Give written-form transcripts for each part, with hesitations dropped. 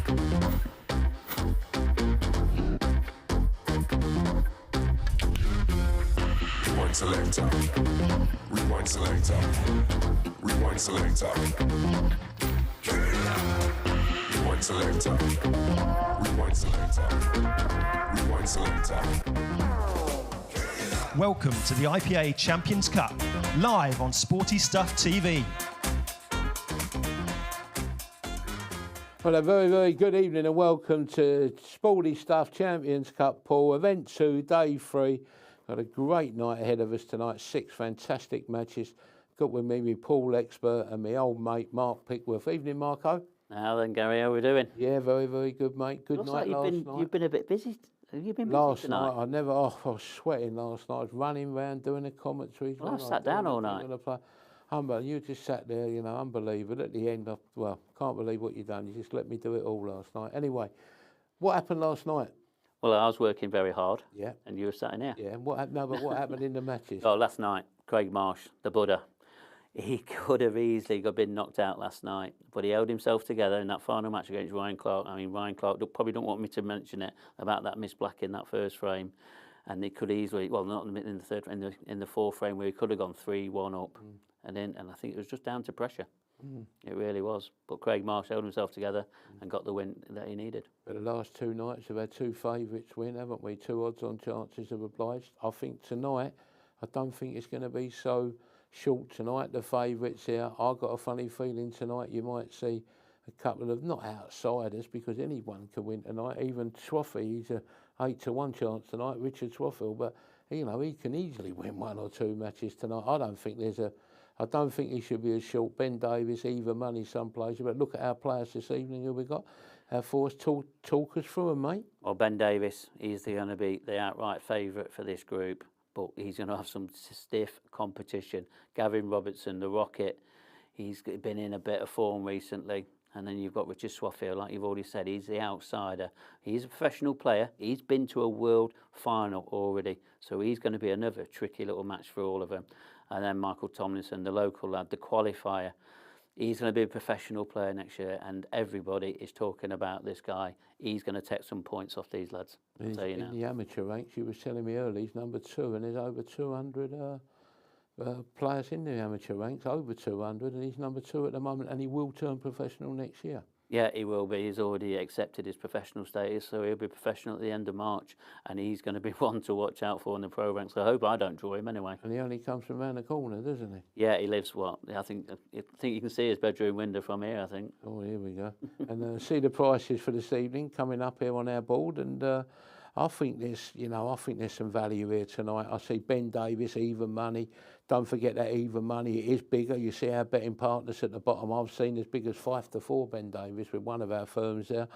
Rewind selector. Rewind selector. Rewind selector. Rewind selector. Rewind selector. Rewind selector. Welcome to the IPA Champions Cup, live on Sporty Stuff TV. Well, a very, very good evening and welcome to Sporty Stuff Champions Cup, Paul. Event 2, day 3. Got a great night ahead of us tonight. 6 fantastic matches. Got with me Paul Expert and my old mate Mark Pickworth. Evening, Marco. Now then, Gary, how are we doing? Yeah, very, very good, mate. Good Looks night like last night. You've been a bit busy. Have you been busy Last tonight? night, I was sweating last night. I was running around doing the commentaries. Well, I sat down all night. You just sat there, you know, unbelievable. At the end, can't believe what you've done. You just let me do it all last night. Anyway, what happened last night? Well, I was working very hard. Yeah. And you were sat in here. Yeah, and what happened in the matches? Oh, last night, Craig Marsh, the Buddha, he could have easily been knocked out last night, but he held himself together in that final match against Ryan Clark. I mean, Ryan Clark probably don't want me to mention it about that miss black in that first frame, and he could easily, well, not in the third, in the fourth frame where he could have gone 3-1 up, and I think it was just down to pressure. It really was. But Craig Marsh held himself together and got the win that he needed. But the last 2 nights we've had 2 favourites win, haven't we? 2 odds-on chances have obliged. I think tonight, I don't think it's going to be so short tonight. The favourites here, I've got a funny feeling tonight you might see a couple of, not outsiders, because anyone can win tonight. Even Swaffy, he's a 8-1 chance tonight, Richard Swaffield, but you know, he can easily win 1 or 2 matches tonight. I don't think he should be as short. Ben Davis, even money someplace. But look at our players this evening who we got. Our force, talk us through them, mate. Well, Ben Davis, he's going to be the outright favourite for this group, but he's going to have some stiff competition. Gavin Robertson, the Rocket, he's been in a bit of form recently. And then you've got Richard Swaffield, like you've already said, he's the outsider. He's a professional player. He's been to a world final already. So he's going to be another tricky little match for all of them. And then Michael Tomlinson, the local lad, the qualifier. He's going to be a professional player next year, and everybody is talking about this guy. He's going to take some points off these lads. In the amateur ranks, you was telling me earlier, he's number 2, and there's over 200 players in the amateur ranks, over 200, and he's number 2 at the moment, and he will turn professional next year. Yeah, he will be. He's already accepted his professional status, so he'll be professional at the end of March, and he's going to be one to watch out for in the pro ranks. So I hope I don't draw him anyway. And he only comes from around the corner, doesn't he? Yeah, he lives, I think you can see his bedroom window from here, I think. Oh, here we go. And see the prices for this evening coming up here on our board, and I think there's some value here tonight. I see Ben Davis, even money. Don't forget that even money, it is bigger. You see our betting partners at the bottom. I've seen as big as 5-4 Ben Davis with one of our firms there.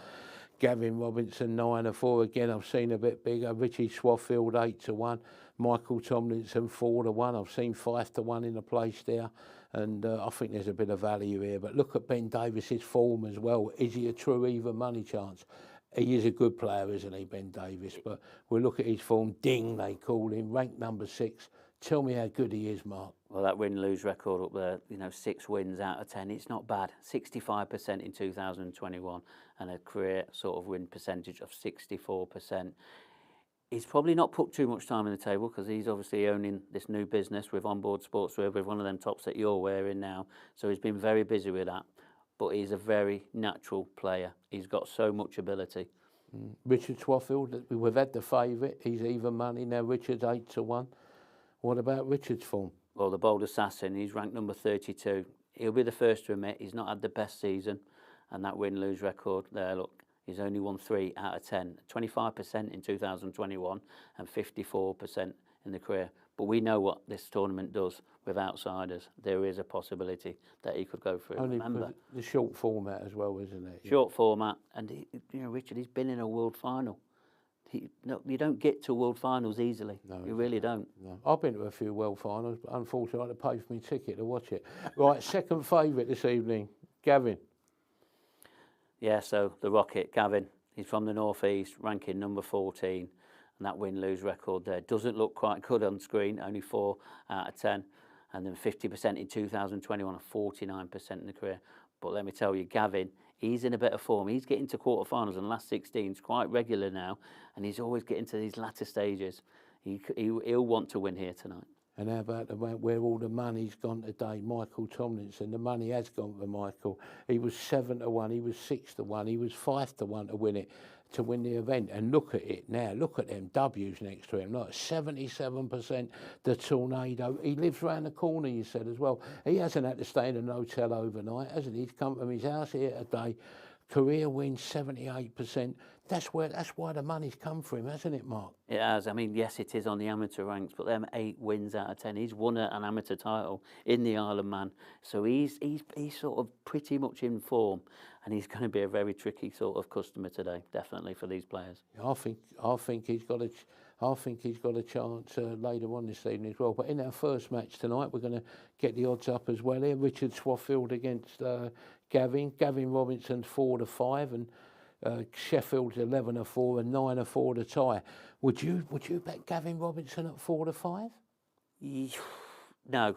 Gavin Robinson, 9-4. Again, I've seen a bit bigger. Richie Swaffield, 8-1. Michael Tomlinson, 4-1. I've seen 5-1 in the place there. And I think there's a bit of value here. But look at Ben Davis's form as well. Is he a true even money chance? He is a good player, isn't he, Ben Davis? But we'll look at his form. Ding, they call him, ranked number 6. Tell me how good he is, Mark. Well, that win-lose record up there, 6 wins out of 10, it's not bad. 65% in 2021 and a career sort of win percentage of 64%. He's probably not put too much time in the table because he's obviously owning this new business with Onboard Sportswear with one of them tops that you're wearing now. So he's been very busy with that. But he's a very natural player. He's got so much ability. Richard Swaffield, we've had the favourite. He's even money now. Richard's 8-1. What about Richard's form? Well, the Bold Assassin, he's ranked number 32. He'll be the first to admit he's not had the best season. And that win-lose record there, look, he's only won 3 out of 10. 25% in 2021 and 54% in the career. But we know what this tournament does with outsiders. There is a possibility that he could go through. Only remember the short format as well, isn't it? Short format. And, Richard, he's been in a world final. You don't get to world finals easily. No, you really don't. No. I've been to a few world finals, but unfortunately I had to pay for my ticket to watch it. Right, second favourite this evening, Gavin. Yeah, so the Rocket, Gavin, he's from the North East, ranking number 14, and that win-lose record there doesn't look quite good on screen, only 4 out of 10, and then 50% in 2021 and 49% in the career. But let me tell you, Gavin He's in a better form. He's getting to quarterfinals and last 16s quite regular now, and he's always getting to these latter stages. He'll want to win here tonight. And how about where all the money's gone today? Michael Tomlinson, the money has gone for Michael. He was 7-1, he was 6-1, he was 5-1 to win it, to win the event. And look at it now, look at them W's next to him, like 77%, the Tornado. He lives round the corner, you said as well. He hasn't had to stay in an hotel overnight, hasn't he? He's come from his house here today. Career wins 78%. That's why the money's come for him, hasn't it, Mark? It has. I mean, yes, it is on the amateur ranks, but them 8 wins out of 10. He's won an amateur title in the Isle of Man, so he's sort of pretty much in form, and he's going to be a very tricky sort of customer today, definitely for these players. I think he's got a chance later on this evening as well. But in our first match tonight, we're going to get the odds up as well here. Richard Swaffield against Gavin Robinson 4-5, and Sheffield's 11-4 and 9-4 to tie. Would you bet Gavin Robinson at 4-5? No,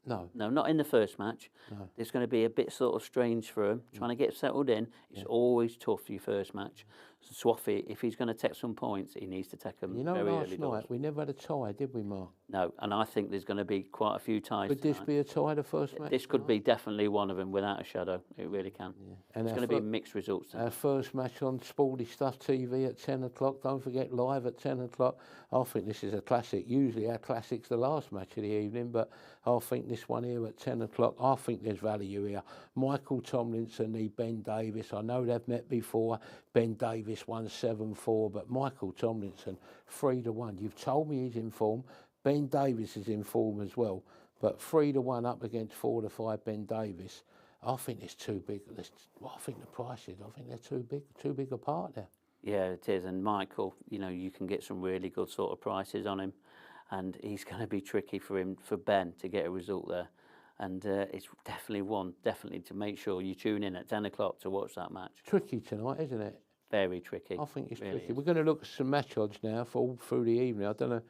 not in the first match. No. It's going to be a bit sort of strange for him. Trying to get settled in, it's always tough your first match. So Swaffy, if he's going to take some points, he needs to take them very early. Last night we never had a tie, did we, Mark? No, and I think there's going to be quite a few ties. Could this be a tie, the first match? This could be definitely one of them, without a shadow. It really can. Yeah. And it's going to be mixed results tonight. Our first match on Sporty Stuff TV at 10 o'clock. Don't forget, live at 10 o'clock. I think this is a classic. Usually our classic's the last match of the evening, but I think this one here at 10 o'clock, I think there's value here. Michael Tomlinson and Ben Davis. I know they've met before. Ben Davis won 7-4, but Michael Tomlinson 3-1. You've told me he's in form. Ben Davis is in form as well, but 3-1 up against 4-5 Ben Davis. I think it's too big. I think the prices, I think they're too big apart there. Yeah, it is. And Michael, you know, you can get some really good sort of prices on him, and he's going to be tricky for Ben to get a result there. And it's definitely to make sure you tune in at 10 o'clock to watch that match. Tricky tonight, isn't it? Very tricky. I think it's really tricky. is. We're going to look at some match odds now for all through the evening. I don't know.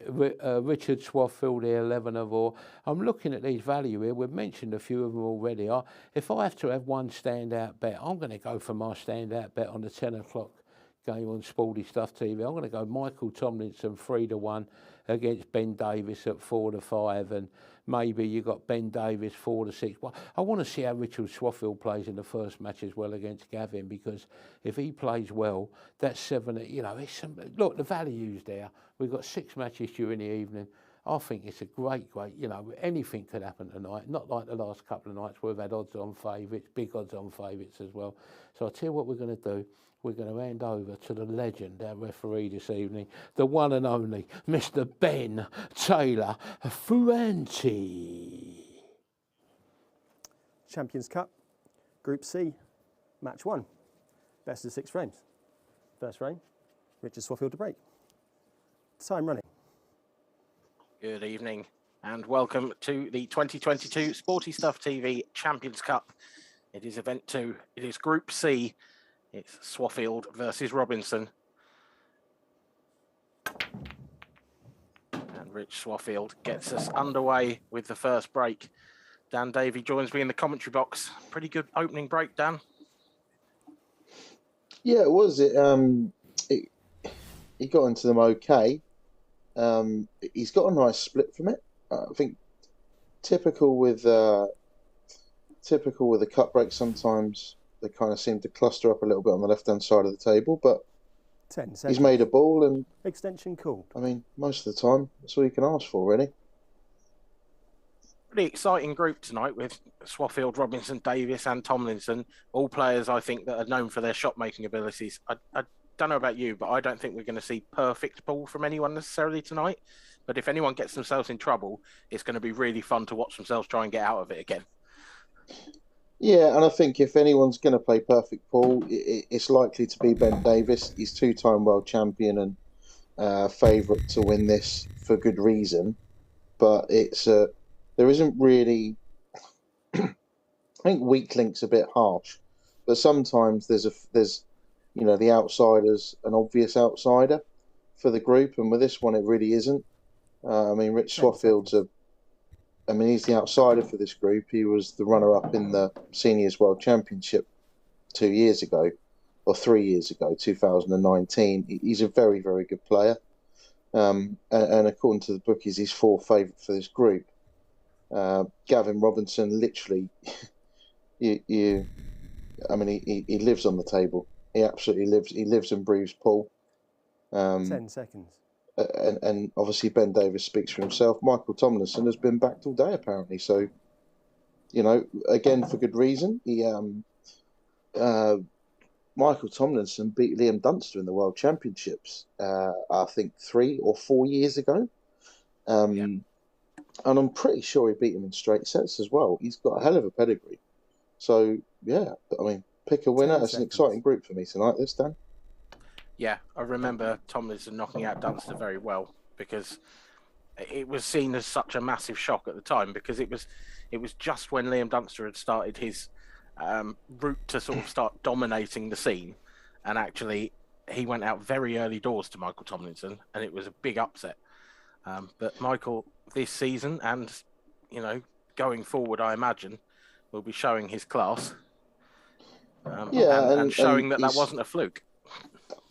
Richard Swaffield here, 11-4. I'm looking at these value here. We've mentioned a few of them already. If I have to have one standout bet, I'm going to go for my standout bet on the 10 o'clock game on Sporty Stuff TV. I'm going to go Michael Tomlinson 3-1 against Ben Davis at 4-5, and maybe you got Ben Davis 4-6. Well, I want to see how Richard Swaffield plays in the first match as well against Gavin, because if he plays well, that's 7. You know, look, the value's there. We've got 6 matches during the evening. I think it's a great, you know, anything could happen tonight. Not like the last couple of nights where we've had odds on favourites, big odds on favourites as well. So I'll tell you what we're going to do. We're going to hand over to the legend, our referee this evening, the one and only Mr. Ben Taylor Fuenti. Champions Cup, Group C, Match 1. Best of 6 frames. First frame, Richard Swaffield to break. Time running. Good evening and welcome to the 2022 Sporty Stuff TV Champions Cup. It is event 2. It is Group C. It's Swaffield versus Robinson. And Rich Swaffield gets us underway with the first break. Dan Davey joins me in the commentary box. Pretty good opening break, Dan. Yeah, it was. He got into them okay. He's got a nice split from it. I think typical with a cut break, sometimes they kind of seem to cluster up a little bit on the left-hand side of the table, but 10 seconds. He's made a ball, and Extension called. I mean, most of the time, that's all you can ask for, really. Pretty exciting group tonight with Swaffield, Robinson, Davis and Tomlinson, all players I think that are known for their shot-making abilities. I don't know about you, but I don't think we're going to see perfect ball from anyone necessarily tonight. But if anyone gets themselves in trouble, it's going to be really fun to watch themselves try and get out of it again. Yeah, and I think if anyone's going to play perfect pool, it's likely to be Ben Davis. He's 2-time world champion and favourite to win this for good reason. But there isn't really. I think weak link's a bit harsh, but sometimes there's the outsider's an obvious outsider for the group, and with this one it really isn't. I mean, Rich Swaffield's he's the outsider for this group. He was the runner-up in the Seniors World Championship 2 years ago, or 3 years ago, 2019. He's a very, very good player. And according to the bookies, he's fourth favourite for this group. Gavin Robinson, literally, he lives on the table. He absolutely lives. He lives and breathes Paul. 10 seconds. And obviously Ben Davis speaks for himself. Michael Tomlinson has been backed all day apparently. So, again for good reason. Michael Tomlinson beat Liam Dunster in the World Championships. I think 3 or 4 years ago. And I'm pretty sure he beat him in straight sets as well. He's got a hell of a pedigree. So yeah, pick a winner. It's an exciting group for me tonight. This, Dan. Yeah, I remember Tomlinson knocking out Dunster very well because it was seen as such a massive shock at the time because it was just when Liam Dunster had started his route to sort of start dominating the scene, and actually he went out very early doors to Michael Tomlinson, and it was a big upset. But Michael this season and going forward, I imagine, will be showing his class. And showing that wasn't a fluke.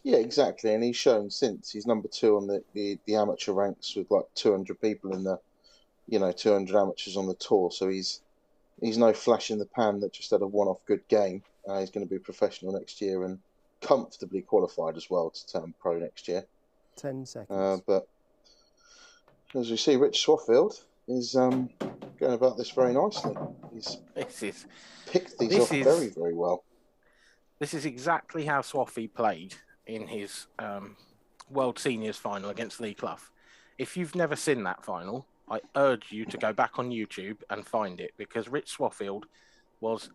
Yeah, exactly, and he's shown since he's number 2 on the amateur ranks with like 200 people in the, 200 amateurs on the tour. So he's no flash in the pan that just had a one-off good game. He's going to be professional next year and comfortably qualified as well to turn pro next year. 10 seconds. But as we see, Rich Swaffield is going about this very nicely. He's picked these off very, very well. This is exactly how Swaffy played in his World Seniors final against Lee Clough. If you've never seen that final, I urge you to go back on YouTube and find it, because Rich Swaffield was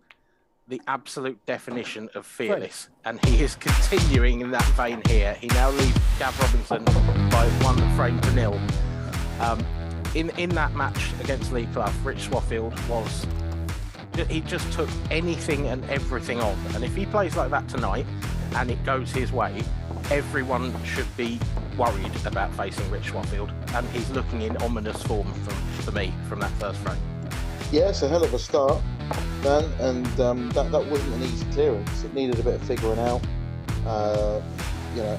the absolute definition of fearless, and he is continuing in that vein here. He now leads Gav Robinson by 1 frame to 0. In that match against Lee Clough, Rich Swaffield he just took anything and everything on, and if he plays like that tonight and it goes his way, everyone should be worried about facing Rich Swaffield, and he's looking in ominous form for me from that first frame. Yeah, it's a hell of a start, Dan, and that wasn't an easy clearance. It needed a bit of figuring out.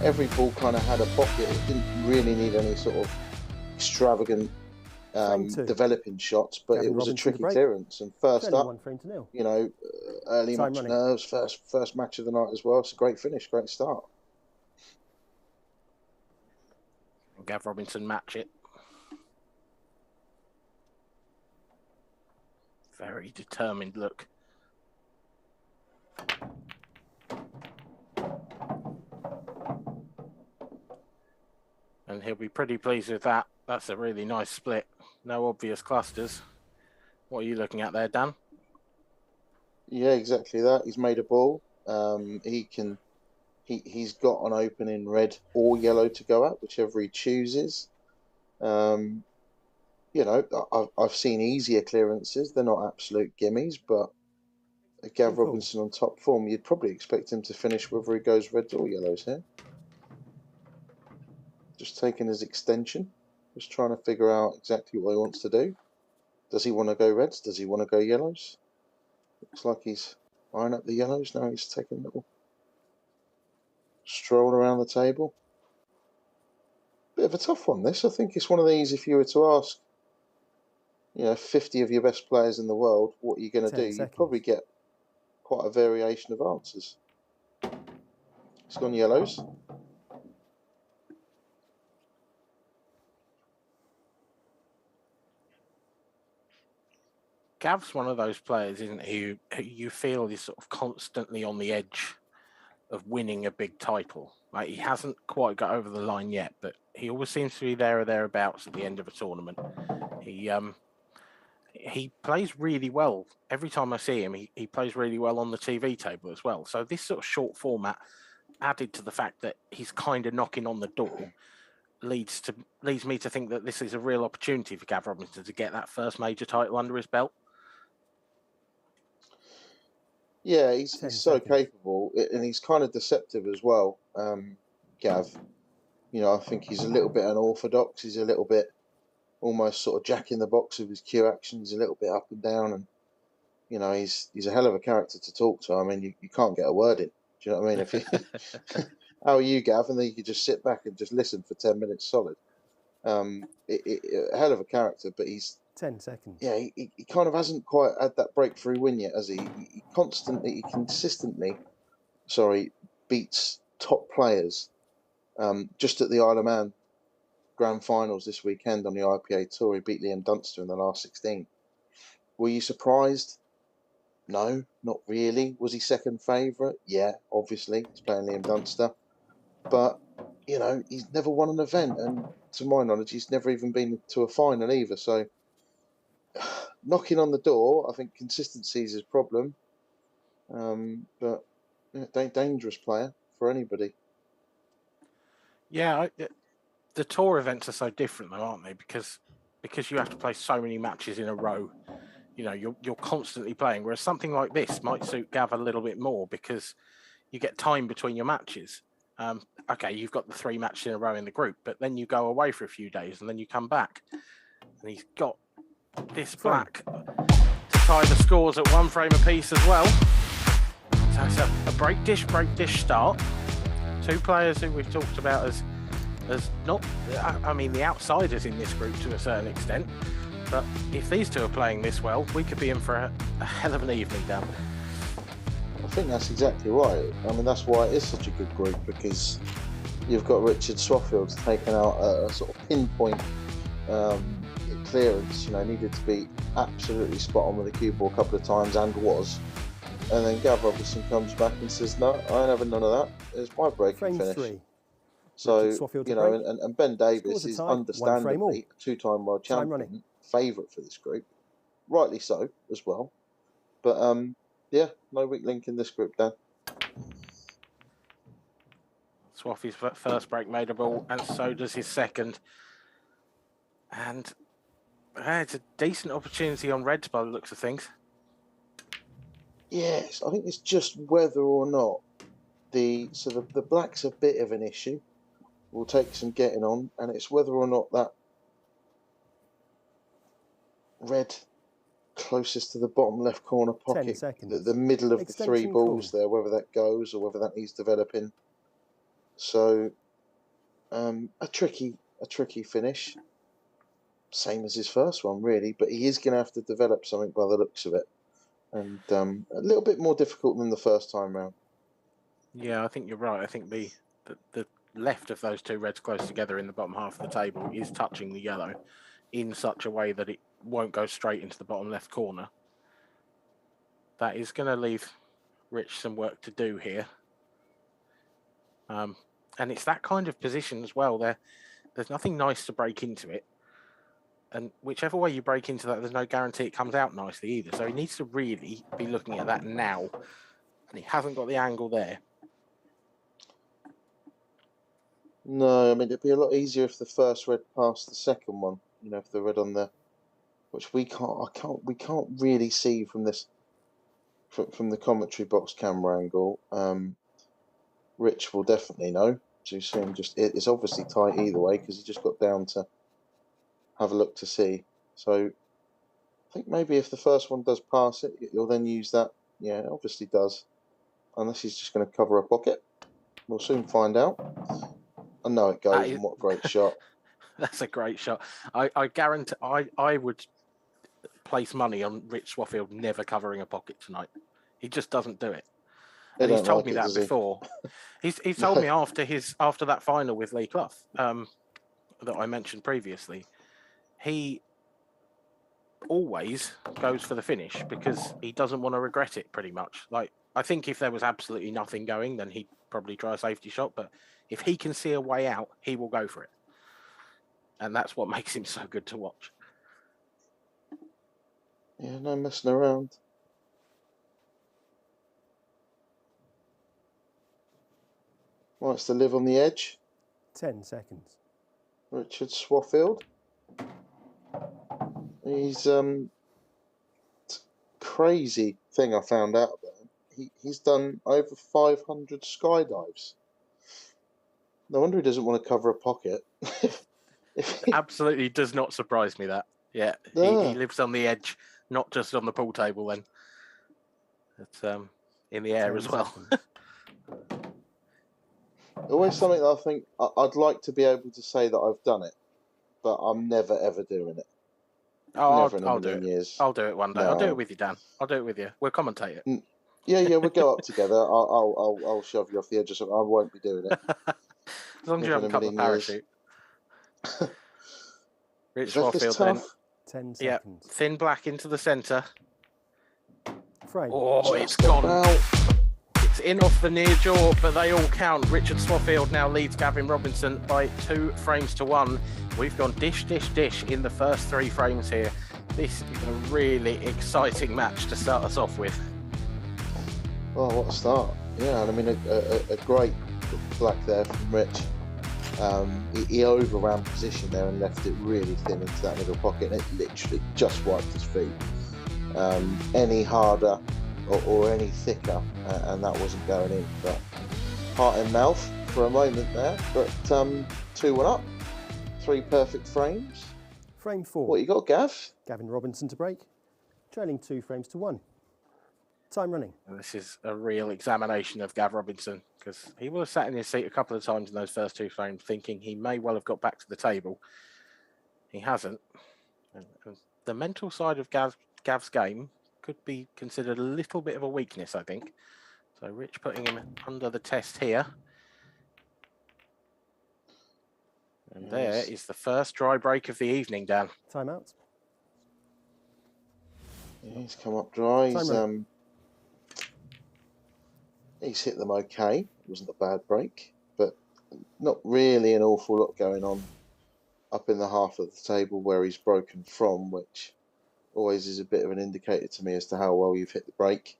Every ball kind of had a pocket. It didn't really need any sort of extravagant developing shots, but it was a tricky clearance. And first up, 1 frame to 0. Early match nerves, first match of the night as well. It's a great finish, great start. Gav Robinson match it. Very determined look. And he'll be pretty pleased with that. That's a really nice split. No obvious clusters. What are you looking at there, Dan? Yeah, exactly that. He's made a ball. He's got an open in red or yellow to go at, whichever he chooses. I've seen easier clearances. They're not absolute gimmies, but Gav Robinson on top form, you'd probably expect him to finish whether he goes reds or yellows here. Just taking his extension, just trying to figure out exactly what he wants to do. Does he want to go reds? Does he want to go yellows? Looks like he's eyeing up the yellows. Now he's taking a little stroll around the table. Bit of a tough one, this. I think it's one of these, if you were to ask 50 of your best players in the world, what are you going to do? You'd probably get quite a variation of answers. It's gone yellows. Gav's one of those players, isn't he, who you feel is sort of constantly on the edge of winning a big title. Like, he hasn't quite got over the line yet, but he always seems to be there or thereabouts at the end of a tournament. He plays really well. Every time I see him, he plays really well on the TV table as well. So this sort of short format, added to the fact that he's kind of knocking on the door, leads me to think that this is a real opportunity for Gav Robinson to get that first major title under his belt. Yeah, he's so capable, and he's kind of deceptive as well, Gav. I think he's a little bit unorthodox. He's a little bit almost sort of jack in the box with his cue action. He's a little bit up and down, and you know, he's a hell of a character to talk to. I mean, you can't get a word in. Do you know what I mean? If you, how are you, Gav? And then you could just sit back and just listen for 10 minutes solid. A hell of a character, but he's 10 seconds. yeah, he kind of hasn't quite had that breakthrough win yet, has he? He consistently, beats top players. Just at the Isle of Man Grand Finals this weekend on the IPA Tour, he beat Liam Dunster in the last 16. Were you surprised? No, not really. Was he second favourite? Yeah, obviously. He's playing Liam Dunster. But, you know, he's never won an event. And to my knowledge, he's never even been to a final either. So, knocking on the door, I think consistency is his problem. But dangerous player for anybody. Yeah, the tour events are so different, though, aren't they? Because you have to play so many matches in a row. You know, you're constantly playing. Whereas something like this might suit Gav a little bit more because you get time between your matches. Okay, you've got the 3 matches in a row in the group, but then you go away for a few days and then you come back, and he's got this black to tie the scores at 1 frame apiece as well. So it's a break dish start. 2 players who we've talked about as not, I mean, the outsiders in this group to a certain extent. But if these 2 are playing this well, we could be in for a hell of an evening, Dan. I think that's exactly right. I mean, that's why it is such a good group, because you've got Richard Swaffield taking out a sort of pinpoint clearance. You know, needed to be absolutely spot on with the cue ball a couple of times, and was. And then Gav Robertson comes back and says, "No, I ain't having none of that. It's my breaking finish." 3. So, you know, and Ben Davis is understandably a 2-time world champion, favourite for this group, rightly so as well. But yeah, no weak link in this group, Dan. Swaffy's first break made a ball, and so does his second. And it's a decent opportunity on reds by the looks of things. Yes, I think it's just whether or not the black's a bit of an issue. Will take some getting on, and it's whether or not that red closest to the bottom left corner pocket, the middle of the 3 balls there, whether that goes or whether that needs developing. So a tricky finish, same as his first one really, but he is going to have to develop something by the looks of it, and a little bit more difficult than the first time round. Yeah, I think you're right. I think the left of those 2 reds close together in the bottom half of the table is touching the yellow in such a way that it won't go straight into the bottom left corner. That is going to leave Rich some work to do here. And it's that kind of position as well. There's nothing nice to break into it. And whichever way you break into that, there's no guarantee it comes out nicely either. So he needs to really be looking at that now. And he hasn't got the angle there. No, I mean, it'd be a lot easier if the first red passed the second one. You know, if the red on there, which we can't really see from this, from the commentary box camera angle. Rich will definitely know. So you see him it's obviously tight either way because he just got down to have a look to see. So I think maybe if the first one does pass it, you'll then use that. Yeah, it obviously does. Unless he's just going to cover a pocket. We'll soon find out. I know it goes, and what a great shot. That's a great shot. I guarantee I would place money on Rich Swaffield never covering a pocket tonight. He just doesn't do it. And he's told me that before. He's told me after that final with Lee Clough that I mentioned previously. He always goes for the finish because he doesn't want to regret it pretty much. Like, I think if there was absolutely nothing going, then he'd probably try a safety shot. But if he can see a way out, he will go for it. And that's what makes him so good to watch. Yeah, no messing around. Wants to live on the edge. 10 seconds. Richard Swaffield. He's crazy thing I found out about him. He's done over 500 skydives. No wonder he doesn't want to cover a pocket. Absolutely does not surprise me that. Yeah, he lives on the edge, not just on the pool table then. It's in the air 10 as well. seconds. Always something that I think I'd like to be able to say that I've done it, but I'm never ever doing it. Oh, Never in a I'll do million it. years. I'll do it one day. I'll do No. it with you, Dan. I'll do it with you. We'll commentate it. Yeah, we'll go up together. I'll shove you off the edge or something. I won't be doing it. As long as you Never haven't cut the in a million years. parachute. Rich Is that just Swaffield then. tough? 10 Yeah, seconds. thin black into the centre. Frame. Oh, it's Just gone. about. It's in off the near jaw, but they all count. Richard Swaffield now leads Gavin Robinson by 2 frames to 1. We've gone dish, dish, dish in the first 3 frames here. This is a really exciting match to start us off with. Oh, what a start. Yeah, and I mean, a great black there from Rich. He overran position there and left it really thin into that middle pocket, and it literally just wiped his feet. Any harder or any thicker, and that wasn't going in. But heart and mouth for a moment there, but 2-1 up. 3 perfect frames. Frame 4. What you got, Gav? Gavin Robinson to break. Trailing 2 frames to 1. Time running. And this is a real examination of Gav Robinson, because he will have sat in his seat a couple of times in those first 2 frames thinking he may well have got back to the table. He hasn't. And the mental side of Gav's game could be considered a little bit of a weakness, I think. So Rich putting him under the test here. And Yes. there is the first dry break of the evening, Dan. Time out. Yeah, he's come up dry. Time He's hit them okay. It wasn't a bad break, but not really an awful lot going on up in the half of the table where he's broken from, which always is a bit of an indicator to me as to how well you've hit the break.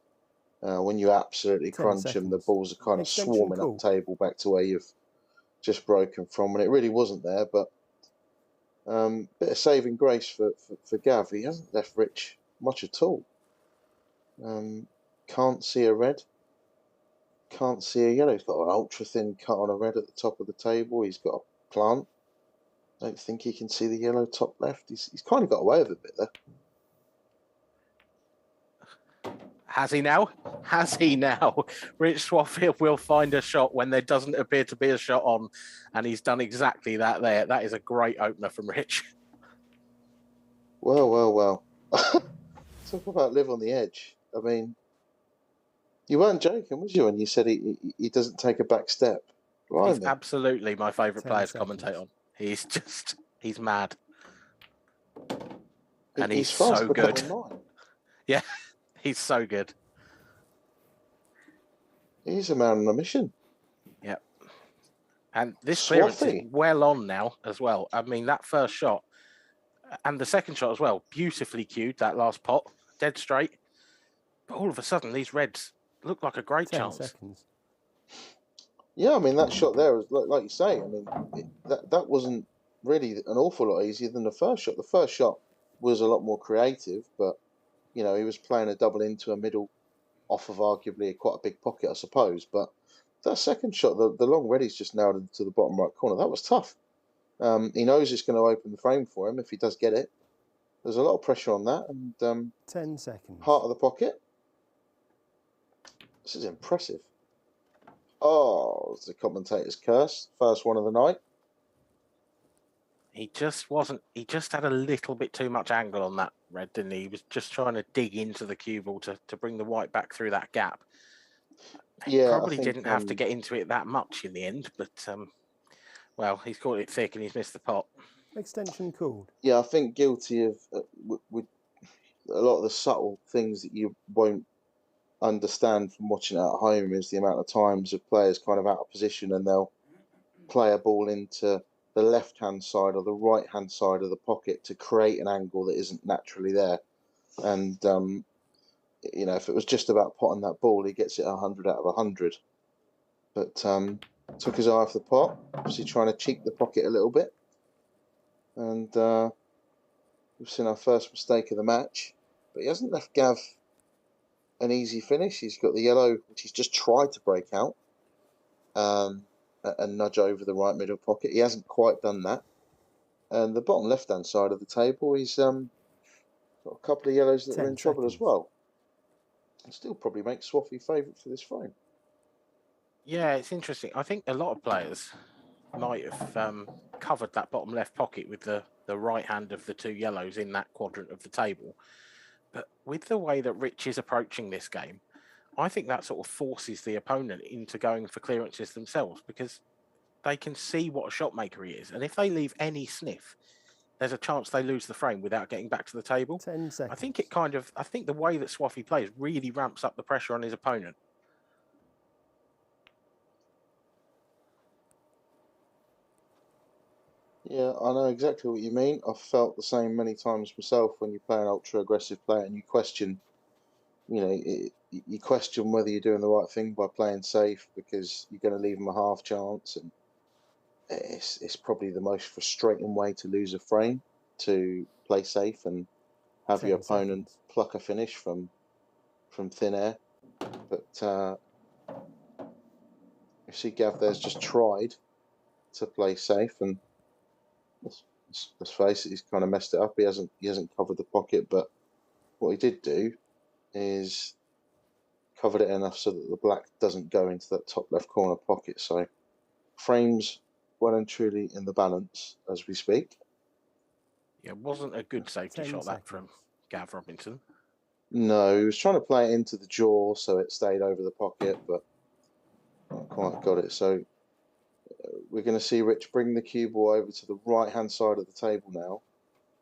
When you absolutely 10 crunch them, the seconds. balls are kind of Extension swarming call. up table back to where you've just broken from, and it really wasn't there, but bit of saving grace for Gav. He hasn't left Rich much at all. Can't see a red. Can't see a yellow. He's got an ultra thin cut on a red at the top of the table. He's got a plant. Don't think he can see the yellow top left. He's kind of got away with it a bit there. Has he now? Has he now? Rich Swaffield will find a shot when there doesn't appear to be a shot on, and he's done exactly that there. That is a great opener from Rich. Well. Talk about live on the edge. I mean, you weren't joking, was you, when you said he doesn't take a back step? He's absolutely my favourite 10 player to seconds. commentate on. He's mad. And He's he's fast so good. becoming mine. Yeah, he's so good. He's a man on a mission. Yeah. And this clearance is Swaffy. well on now as well. I mean, that first shot and the second shot as well, beautifully cued, that last pot, dead straight. But all of a sudden, these reds look like a great 10 chance. seconds. Yeah, I mean, that shot there was, like you say, I mean, that wasn't really an awful lot easier than the first shot. The first shot was a lot more creative, but, you know, he was playing a double into a middle off of arguably quite a big pocket, I suppose. But that second shot, the long reddy's just nailed it to the bottom right corner. That was tough. He knows it's going to open the frame for him if he does get it. There's a lot of pressure on that. And 10 seconds. heart of the pocket. This is impressive. Oh, it's the commentator's curse. First one of the night. He just had a little bit too much angle on that red, didn't he? He was just trying to dig into the cue ball to bring the white back through that gap. He Yeah, probably I think, didn't have to get into it that much in the end, but well, he's caught it thick and he's missed the pot. Extension called. Yeah, I think guilty of with a lot of the subtle things that you won't understand from watching it at home is the amount of times of players kind of out of position and they'll play a ball into the left-hand side or the right-hand side of the pocket to create an angle that isn't naturally there. And, you know, if it was just about potting that ball, he gets it 100 out of 100. But took his eye off the pot, obviously trying to cheek the pocket a little bit. And we've seen our first mistake of the match. But he hasn't left Gav an easy finish. He's got the yellow, which he's just tried to break out and nudge over the right middle pocket. He hasn't quite done that. And the bottom left-hand side of the table, he's got a couple of yellows that are in trouble as well. still probably make Swaffy favourite for this frame. Yeah, it's interesting. I think a lot of players might have covered that bottom left pocket with the right hand of the two yellows in that quadrant of the table. But with the way that Rich is approaching this game, I think that sort of forces the opponent into going for clearances themselves, because they can see what a shot maker he is. And if they leave any sniff, there's a chance they lose the frame without getting back to the table. 10 seconds. I think the way that Swaffy plays really ramps up the pressure on his opponent. Yeah, I know exactly what you mean. I've felt the same many times myself when you play an ultra aggressive player and you question, you question whether you're doing the right thing by playing safe because you're going to leave them a half chance, and it's probably the most frustrating way to lose a frame, to play safe and have 10 your opponent seconds. pluck a finish from thin air. But you see Gav there's just tried to play safe, and let's face it, he's kind of messed it up. He hasn't covered the pocket, but what he did do is covered it enough so that the black doesn't go into that top left corner pocket. So frames well and truly in the balance as we speak. Yeah, it wasn't a good safety 10 shot that from seconds. Gav Robinson. No, he was trying to play it into the jaw so it stayed over the pocket, but not quite got it. So we're going to see Rich bring the cue ball over to the right-hand side of the table now,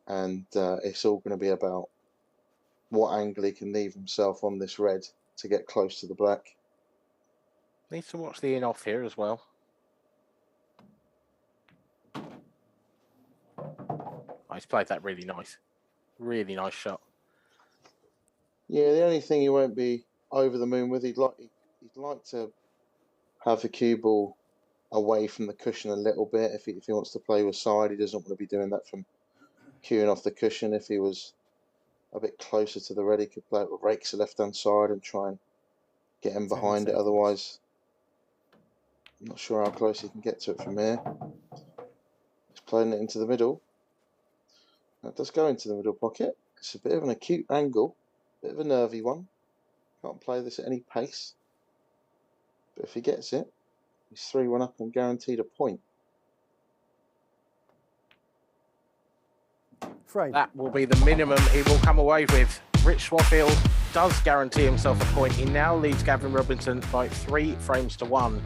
and it's all going to be about what angle he can leave himself on this red to get close to the black. Needs to watch the in-off here as well. Oh, he's played that really nice. Really nice shot. Yeah, the only thing he won't be over the moon with, he'd like to have the cue ball away from the cushion a little bit. If he wants to play with side, he doesn't want to be doing that from cueing off the cushion. If he was a bit closer to the red, he could play it with rakes the left-hand side and try and get him 10 behind it. seconds. Otherwise, I'm not sure how close he can get to it from here. He's playing it into the middle. That does go into the middle pocket. It's a bit of an acute angle, bit of a nervy one. Can't play this at any pace. But if he gets it, he's 3-1 up and guaranteed a point. Frame. That will be the minimum he will come away with. Rich Swaffield does guarantee himself a point. He now leads Gavin Robinson by 3 frames to 1.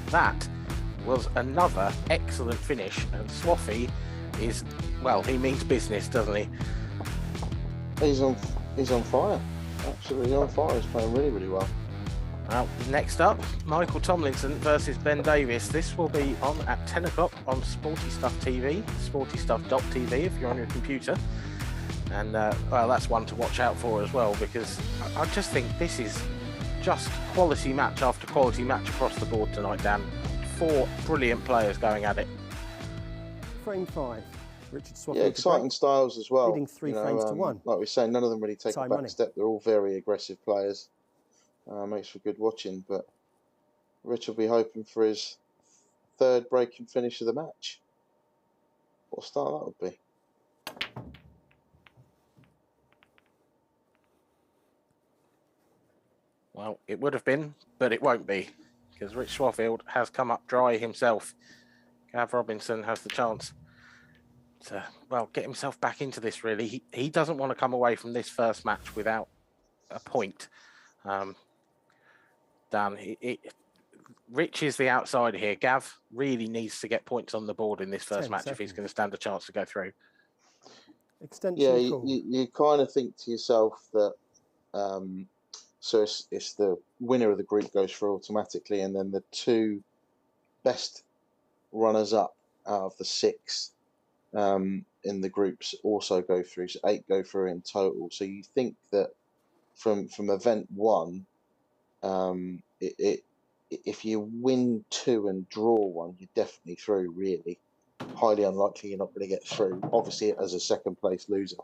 That was another excellent finish, and Swaffy is, well, he means business, doesn't he? He's on fire. Absolutely on fire. He's playing really, really well. Well, next up, Michael Tomlinson versus Ben Davis. This will be on at 10 o'clock on Sporty Stuff TV, sportystuff.tv if you're on your computer. And, well, that's one to watch out for as well, because I just think this is just quality match after quality match across the board tonight, Dan. 4 brilliant players going at it. Frame 5. Richard Swaffield. Yeah, exciting styles as well. Leading 3 frames to 1. Like we say, none of them really take a Time back running. step. They're all very aggressive players. Makes for good watching. But Rich will be hoping for his 3rd breaking finish of the match. What a start that would be. Well, it would have been, but it won't be, because Rich Swaffield has come up dry himself. Gav Robinson has the chance to, well, get himself back into this, really. He doesn't want to come away from this first match without a point. Dan, Rich is the outsider here. Gav really needs to get points on the board in this first 10 match if he's going to stand a chance to go through. Extension Yeah, call. you kind of think to yourself that so it's the winner of the group goes through automatically, and then the 2 best runners-up out of the 6 in the groups also go through. So 8 go through in total. So you think that from event 1, if you win 2 and draw 1, you're definitely through. Really, highly unlikely you're not going to get through. Obviously, as a second place loser.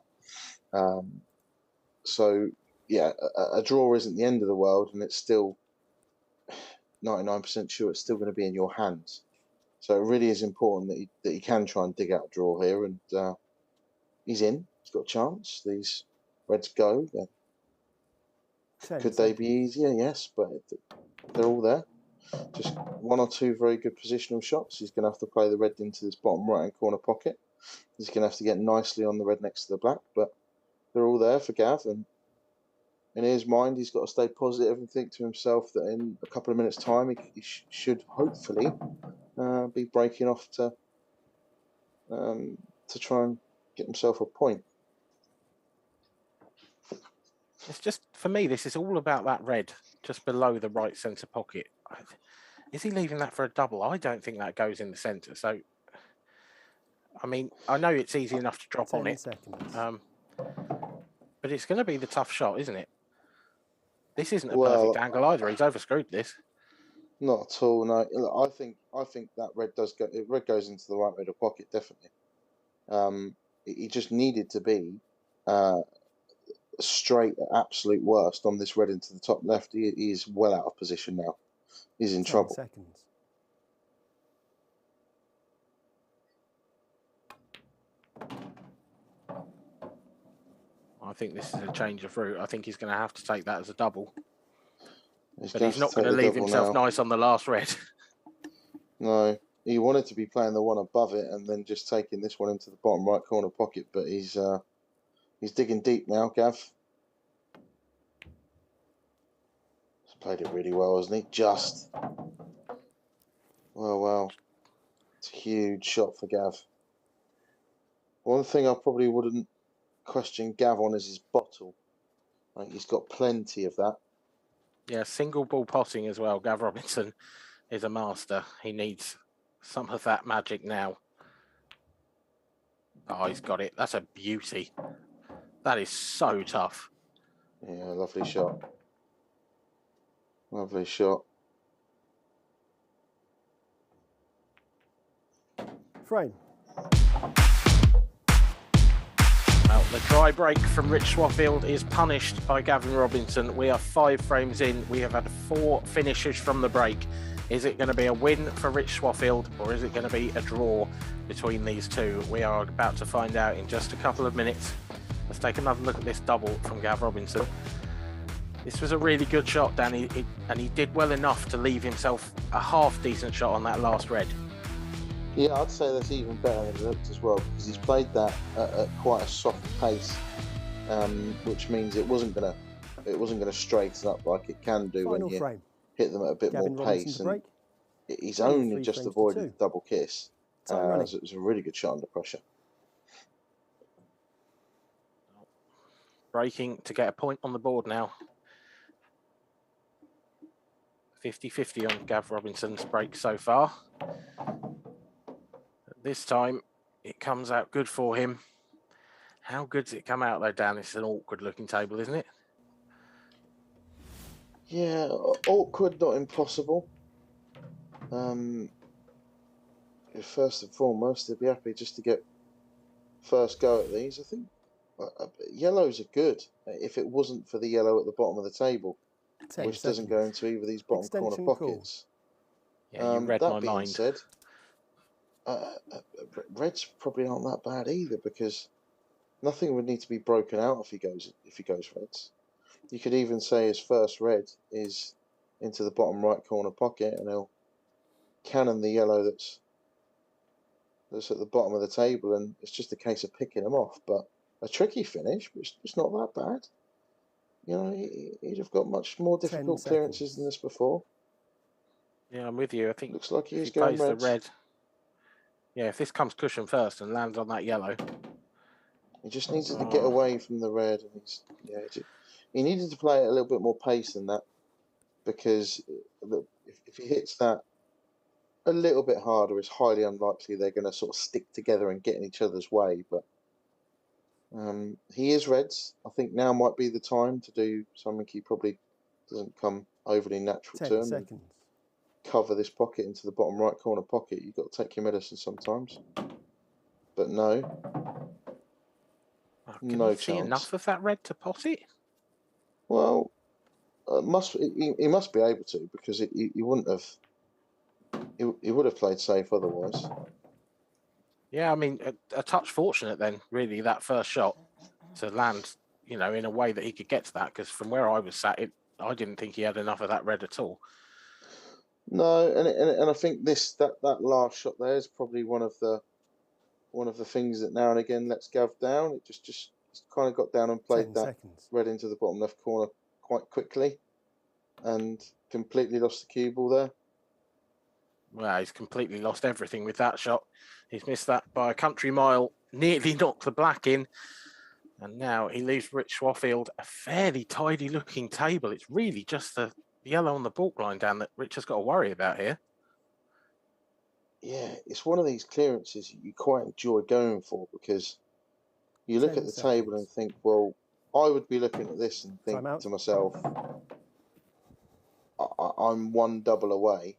So yeah, a draw isn't the end of the world, and it's still 99% sure it's still going to be in your hands. So it really is important that he can try and dig out a draw here, and he's in. He's got a chance. These Reds go. They're 10 Could they seconds. be easier? Yes, but they're all there. Just one or two very good positional shots. He's going to have to play the red into this bottom right-hand corner pocket. He's going to have to get nicely on the red next to the black, but they're all there for Gav. And in his mind, he's got to stay positive and think to himself that in a couple of minutes' time, he should hopefully be breaking off to try and get himself a point. It's just, for me, this is all about that red just below the right centre pocket. Is he leaving that for a double? I don't think that goes in the centre. So, I mean, I know it's easy enough to drop 10 on it, seconds. but it's going to be the tough shot, isn't it? This isn't a Well, perfect angle either. He's overscrewed this. Not at all. No, I think that red does go. Red goes into the right middle pocket definitely. He just needed to be straight at absolute worst on this red into the top left. He's well out of position now. He's in 10 trouble. seconds. I think this is a change of route. I think he's going to have to take that as a double. But gonna he's not have to going to take the leave double himself now. nice on the last red. No, he wanted to be playing the one above it and then just taking this one into the bottom right corner pocket. But he's digging deep now, Gav. He's played it really well, hasn't he? Just. Well. It's a huge shot for Gav. One thing I probably wouldn't question Gav on is his bottle. Like, he's got plenty of that. Yeah, single ball potting as well. Gav Robinson is a master. He needs some of that magic now. Oh, he's got it. That's a beauty. That is so tough. Yeah, lovely shot. Lovely shot. Frame. Well, the dry break from Rich Swaffield is punished by Gavin Robinson. We are 5 frames in. We have had 4 finishes from the break. Is it going to be a win for Rich Swaffield, or is it going to be a draw between these two? We are about to find out in just a couple of minutes. Let's take another look at this double from Gav Robinson. This was a really good shot, Danny, and he did well enough to leave himself a half decent shot on that last red. Yeah, I'd say that's even better than it looked as well, because he's played that at quite a soft pace, which means it wasn't gonna straighten up like it can do Final when you frame. hit them at a bit Gavin more Robinson pace. to And break. he's 23 only just frames to avoided 2. the double kiss. Time running. So it was a really good shot under pressure. Breaking to get a point on the board now. 50-50 on Gav Robinson's break so far. This time it comes out good for him. How good's it come out though, Dan? It's an awkward looking table, isn't it? Yeah, awkward, not impossible. First and foremost, they'd be happy just to get first go at these. I think yellows are good if it wasn't for the yellow at the bottom of the table, 10 which doesn't seconds. go into either of these bottom corner Extension call. pockets. Yeah, you read that my being mind. said, reds probably aren't that bad either, because nothing would need to be broken out if he goes reds. You could even say his first red is into the bottom right corner pocket, and he'll cannon the yellow that's at the bottom of the table, and it's just a case of picking them off. But a tricky finish, but it's not that bad. You know, he'd have got much more difficult clearances than this before. Yeah, I'm with you. I think Looks like if he's he going plays reds. the red. Yeah, if this comes cushion first and lands on that yellow. He just needed to get away from the red, and he needed to play at a little bit more pace than that, because if he hits that a little bit harder, it's highly unlikely they're going to sort of stick together and get in each other's way. But he is reds. I think now might be the time to do something he probably doesn't come overly natural 10 to him. seconds. Cover this pocket into the bottom right corner pocket. You've got to take your medicine sometimes. But no. Can No you see chance. enough of that red to pot it? Well, he must be able to, because he wouldn't have. He would have played safe otherwise. Yeah, I mean, a touch fortunate then, really, that first shot to land you know, in a way that he could get to that. Because from where I was sat, I didn't think he had enough of that red at all. No, and I think that last shot there is probably one of the things that now and again lets Gav down. It just kind of got down and played 10 that seconds. red into the bottom left corner quite quickly, and completely lost the cue ball there. Well, he's completely lost everything with that shot. He's missed that by a country mile, nearly knocked the black in. And now he leaves Rich Swaffield a fairly tidy looking table. It's really just the yellow on the baulk line down that Rich has got to worry about here. Yeah, it's one of these clearances you quite enjoy going for, because you look 10 at the table and seconds. think, well, I would be looking at this and think Time out. to myself, I'm one double away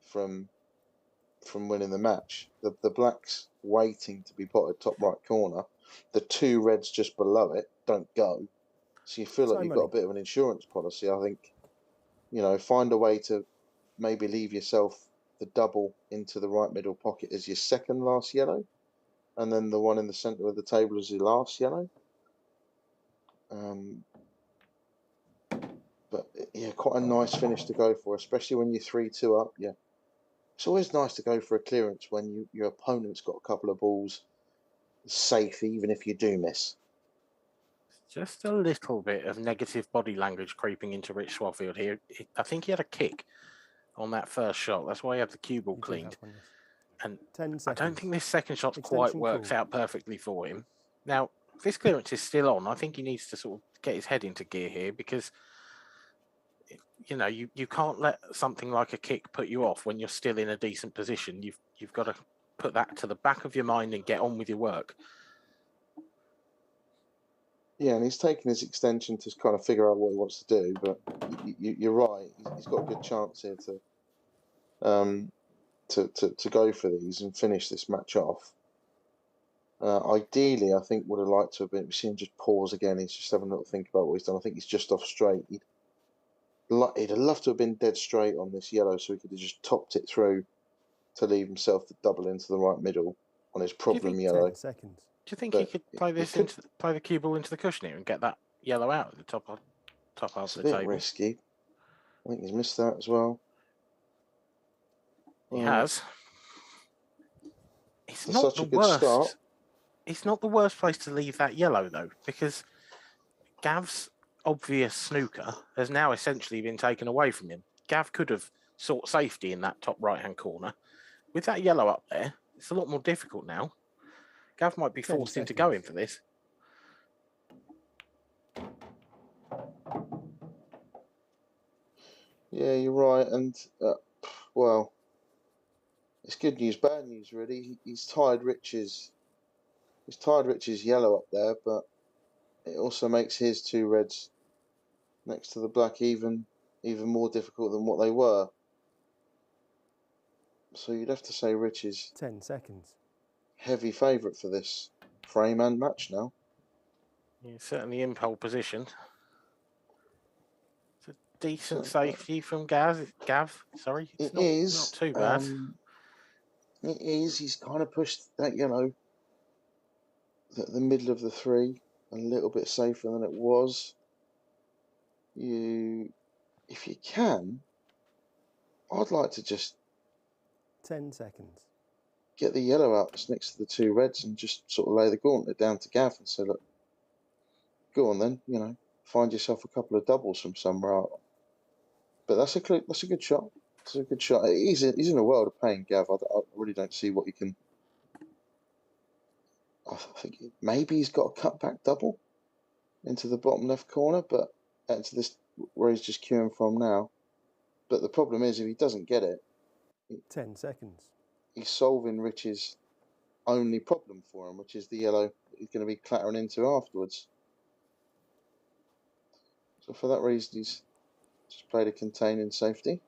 from winning the match. The black's waiting to be potted top right corner. The two reds just below it don't go. So you feel like Time you've money. got a bit of an insurance policy. I think, you know, find a way to maybe leave yourself the double into the right middle pocket as your second last yellow, and then the one in the centre of the table as your last yellow. But yeah, quite a nice finish to go for, especially when you're 3-2 up. Yeah, it's always nice to go for a clearance when your opponent's got a couple of balls safe, even if you do miss. Just a little bit of negative body language creeping into Rich Swaffield here. I think he had a kick on that first shot. That's why he had the cue ball You do cleaned. have one, yes. And 10 I don't seconds. think this second shot quite Extension works call. out perfectly for him. Now, if this clearance is still on, I think he needs to sort of get his head into gear here, because, you know, you can't let something like a kick put you off when you're still in a decent position. You've got to put that to the back of your mind and get on with your work. Yeah, and he's taken his extension to kind of figure out what he wants to do. But you're right; he's got a good chance here to go for these and finish this match off. Ideally, I think would have liked to have been. We see him just pause again. He's just having a little think about what he's done. I think he's just off straight. He'd have loved to have been dead straight on this yellow, so he could have just topped it through to leave himself the double into the right middle on his problem yellow. 10 seconds. Do you think But he could play this play the cue ball into the cushion here and get that yellow out at the top half It's a of the bit table? risky. I think he's missed that as well. He has. It's It's not such the a good worst. start. It's not the worst place to leave that yellow though, because Gav's obvious snooker has now essentially been taken away from him. Gav could have sought safety in that top right-hand corner. With that yellow up there, it's a lot more difficult now. Gav might be 10 forced into seconds. going for this. Yeah, you're right. And, well, it's good news, bad news, really. He's tied Rich's yellow up there, but it also makes his two reds next to the black even more difficult than what they were. So you'd have to say Rich is 10 seconds. heavy favourite for this frame and match now. He's certainly in pole position. It's a decent safety from Gav. Sorry, It not is too bad. It is. He's kind of pushed that yellow, the middle of the three, a little bit safer than it was. If you can, I'd like to just 10 seconds. get the yellow out that's next to the two reds and just sort of lay the gauntlet down to Gav and say, look, go on then, you know, find yourself a couple of doubles from somewhere out. But that's a good shot. It's a good shot. He's in a world of pain, Gav. I really don't see what he can. I think maybe he's got a cutback double into the bottom left corner, but into this where he's just queuing from now. But the problem is, if he doesn't get it, 10 seconds. he's solving Rich's only problem for him, which is the yellow that he's going to be clattering into afterwards. So for that reason, he's just played a contain in safety.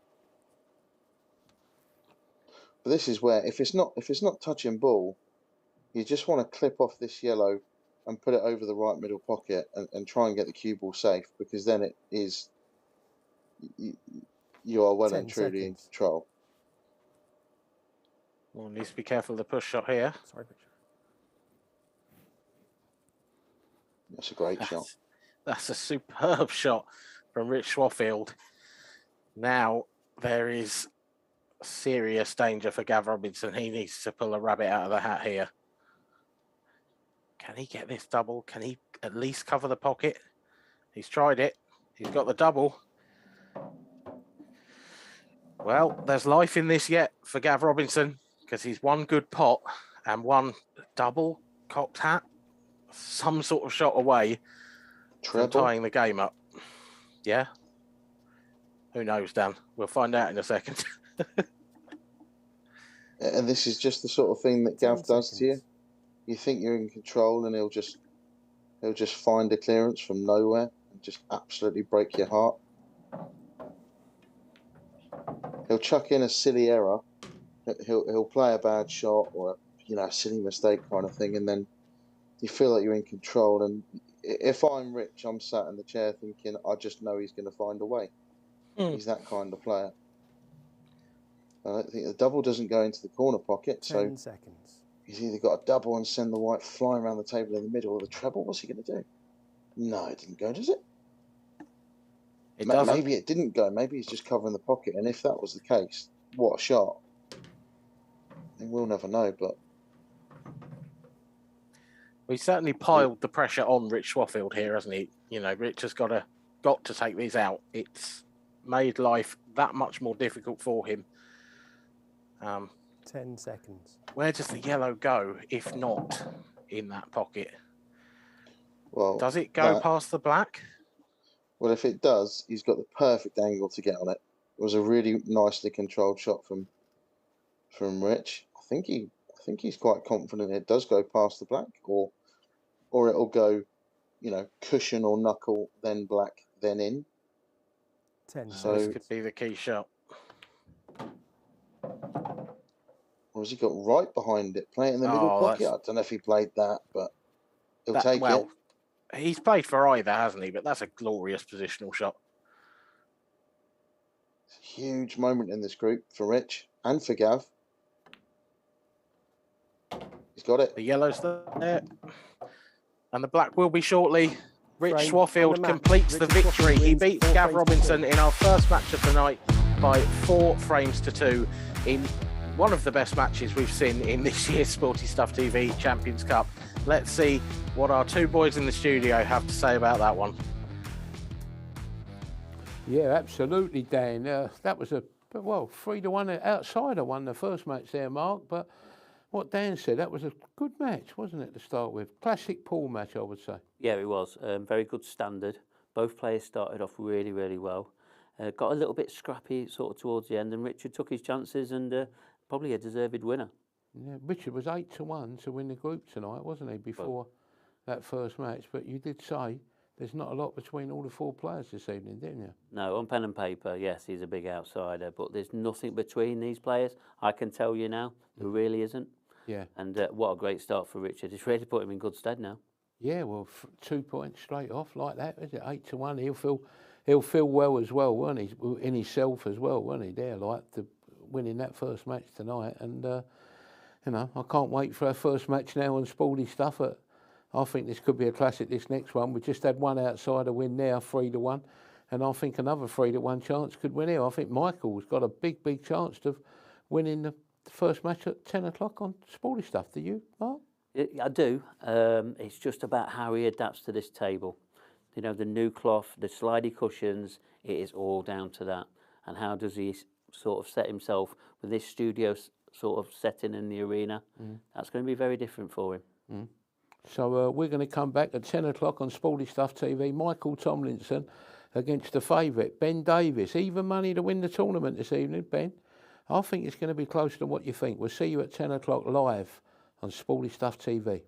But this is where, if it's not touching ball, you just want to clip off this yellow and put it over the right middle pocket and try and get the cue ball safe, because then it is you are well and truly in control. Well, needs to be careful of the push shot here. Sorry, Richard. That's a great shot. That's a superb shot from Rich Swaffield. Now there is serious danger for Gav Robinson. He needs to pull a rabbit out of the hat here. Can he get this double? Can he at least cover the pocket? He's tried it. He's got the double. Well, there's life in this yet for Gav Robinson because he's one good pot and one double cocked hat, some sort of shot away from tying the game up. Yeah? Who knows, Dan? We'll find out in a second. And this is just the sort of thing that Gav does to you. You think you're in control, and he'll just find a clearance from nowhere and just absolutely break your heart. He'll chuck in a silly error. He'll play a bad shot or a silly mistake kind of thing, and then you feel like you're in control. And if I'm Rich, I'm sat in the chair thinking, I just know he's going to find a way. He's that kind of player. I don't think the double doesn't go into the corner pocket, 10 seconds. He's either got a double and send the white flying around the table in the middle, or the treble. What's he going to do? No, it didn't go, does it? It doesn't. Maybe it didn't go. Maybe he's just covering the pocket. And if that was the case, what a shot. And we'll never know, but... We certainly piled the pressure on Rich Swaffield here, hasn't he? Rich has got to take these out. It's made life that much more difficult for him. 10 seconds. Where does the yellow go, if not in that pocket? Well, does it go past the black? Well, if it does, he's got the perfect angle to get on it. It was a really nicely controlled shot from Rich. I think he's quite confident it does go past the black, or it'll go, cushion or knuckle, then black, then in. 10 So this could be the key shot. Or has he got right behind it? Play it in the middle pocket? I don't know if he played that, but he'll take it. He's played for either, hasn't he? But that's a glorious positional shot. Huge moment in this group for Rich and for Gav. He's got it. The yellow's there. And the black will be shortly. Rich Swaffield completes the victory. He beats Gav Robinson in our first match of the night by 4 frames to 2 in one of the best matches we've seen in this year's Sporty Stuff TV Champions Cup. Let's see what our 2 boys in the studio have to say about that one. Yeah, absolutely, Dan. That was 3-1 outsider won the first match there, Mark. But what Dan said, that was a good match, wasn't it, to start with? Classic pool match, I would say. Yeah, it was. Very good standard. Both players started off really, really well. Got a little bit scrappy sort of towards the end, and Richard took his chances and probably a deserved winner. Yeah, Richard was 8-1 to win the group tonight, wasn't he, before that first match? But you did say there's not a lot between all the 4 players this evening, didn't you? No, on pen and paper, yes, he's a big outsider, but there's nothing between these players. I can tell you now, there really isn't. Yeah. And what a great start for Richard. It's really put him in good stead now. Yeah, well, 2 points straight off like that, is it? 8-1. He'll feel well as well, won't he? In himself as well, won't he? There, like winning that first match tonight, and I can't wait for our first match now on Sporty Stuff. I think this could be a classic. This next one, we just had one outsider win now, 3-1, and I think another 3-1 chance could win here. I think Michael's got a big chance of winning the first match at 10 o'clock on Sporty Stuff. Do you, Mark? I do. It's just about how he adapts to this table. The new cloth, the slidey cushions, it is all down to that. And how does he sort of set himself with this studio sort of setting in the arena? That's going to be very different for him. So we're going to come back at 10 o'clock on Sporty Stuff TV. Michael Tomlinson against the favourite, Ben Davis. Even money to win the tournament this evening, Ben. I think it's going to be closer than what you think. We'll see you at 10 o'clock live on Sporty Stuff TV.